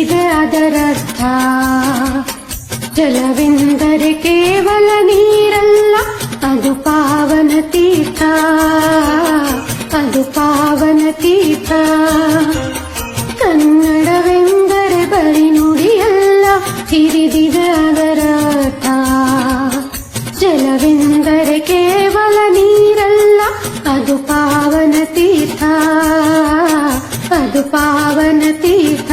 ಹಿರಿದಿದೆ ಅದರರ್ಥ. ಜಲವೆಂದರೆ ಕೇವಲ ನೀರಲ್ಲ, ಅದು ಪಾವನ ತೀರ್ಥ, ಅದು ಪಾವನ ತೀರ್ಥ. ಕನ್ನಡವೆಂದರೆ ಬರಿ ನುಡಿಯಲ್ಲ, ಹಿರಿದಿದೆ ಅದರರ್ಥ. ಜಲವೆಂದರೆ ಕೇವಲ ನೀರಲ್ಲ, ಅದು ಪಾವನ ತೀರ್ಥ, ಅದು ಪಾವನ ತೀರ್ಥ.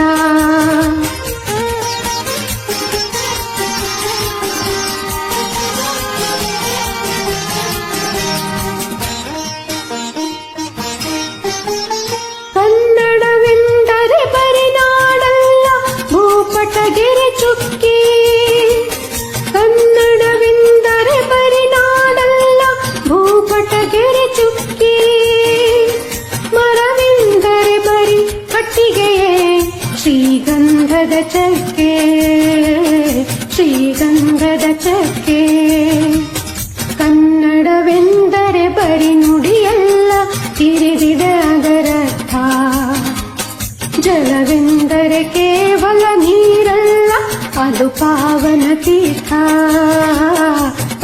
ಕನ್ನಡವೆಂದರೆ ಬರಿ ನಾಡಲ್ಲ, ಭೂಪಟಗೆರೆ ಚುಕ್ಕಿ. ಕನ್ನಡವೆಂದರೆ ಬರಿ ನಾಡಲ್ಲ, ಭೂಪಟಗೆರೆ ಚುಕ್ಕಿ. ಮರವೆಂದರೆ ಬರಿ ಕಟ್ಟಿಗೆಯೇ, ಶ್ರೀಗಂಧದ ಚಕ್ಕೆ, ಶ್ರೀಗಂಧದ ಚಕ್ಕೆ. ಕನ್ನಡವೆಂದರೆ ಬರಿ ನುಡಿಯಲ್ಲ, ಹಿರಿದಿದೆ ಅದರರ್ಥ. ಜಲವೆಂದರೆ ಕೇವಲ ನೀರಲ್ಲ, ಅದು ಪಾವನ ತೀರ್ಥ,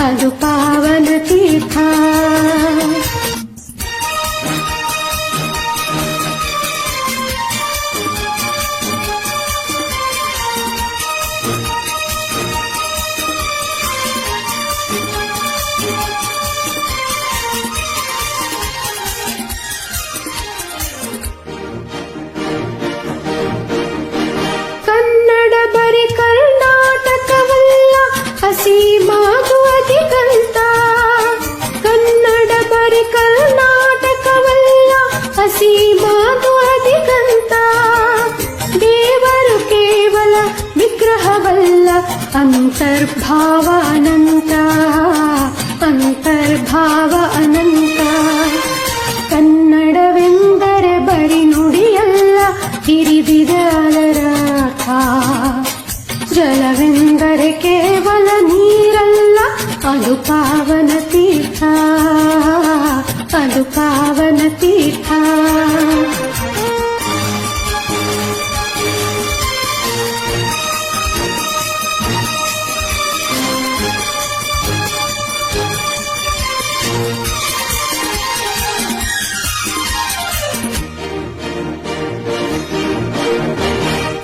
ಅದು ಪಾವನ ತೀರ್ಥ. ಕನ್ನಡ ಬರಿ ಕರ್ನಾಟಕವಲ್ಲ, ಅಸೀಮಾಗೂ ಅಧಿಕಂತ. ಕನ್ನಡ ಬರಿ ಕರ್ನಾಟಕವಲ್ಲ, ಅಸೀಮಾಗೂ ಅಧಿಕಂತ. ದೇವರು ಕೇವಲ ವಿಗ್ರಹವಲ್ಲ, ಅಂತರ್ಭಾವ ಅನಂತ, ಅಂತರ್ಭಾವ ಅನಂತ. ಕನ್ನಡವೆಂದರೆ ಬರಿ ನುಡಿಯಲ್ಲ, ಹಿರಿದಿದೆ ಅದರರ್ಥ. ಜಲವೆಂದರೆ ಕೇವಲ ನೀರಲ್ಲ, ಅದು ಪಾವನ ತೀರ್ಥ, ಅದು ಪಾವನ ತೀರ್ಥ.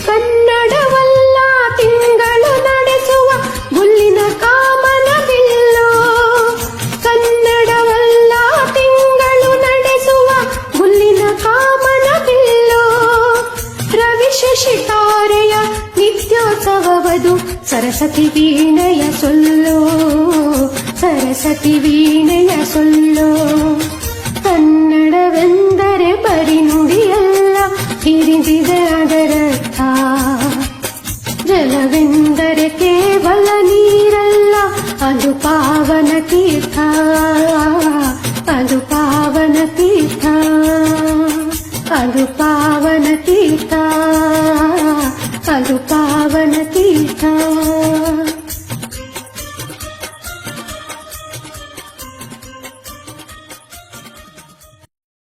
ಕನ್ನಡವಲ್ಲ ತಿಂಗಳು ನಡೆಸುವ ಗುಲ್ಲಿನ ಕಾಮನ ಬಿಲ್ಲು. ಕನ್ನಡವಲ್ಲ ತಿಂಗಳು ನಡೆಸುವ ಗುಲ್ಲಿನ ಕಾಮನ ಬಿಲ್ಲು. ರವಿ ಶಶಿ ತಾರೆಯ ನಿತ್ಯೋತ್ಸವವದು, ಸರಸ್ವತಿ ವೀಣೆಯ ಸೊಲ್ಲು, ಸರಸ್ವತಿ ವೀಣೆಯ ಸೊಲ್ಲು. ಕನ್ನಡವೆಂದರೆ ಬರಿ ನುಡಿಯಲ್ಲ, ಹಿರಿದಿದೆ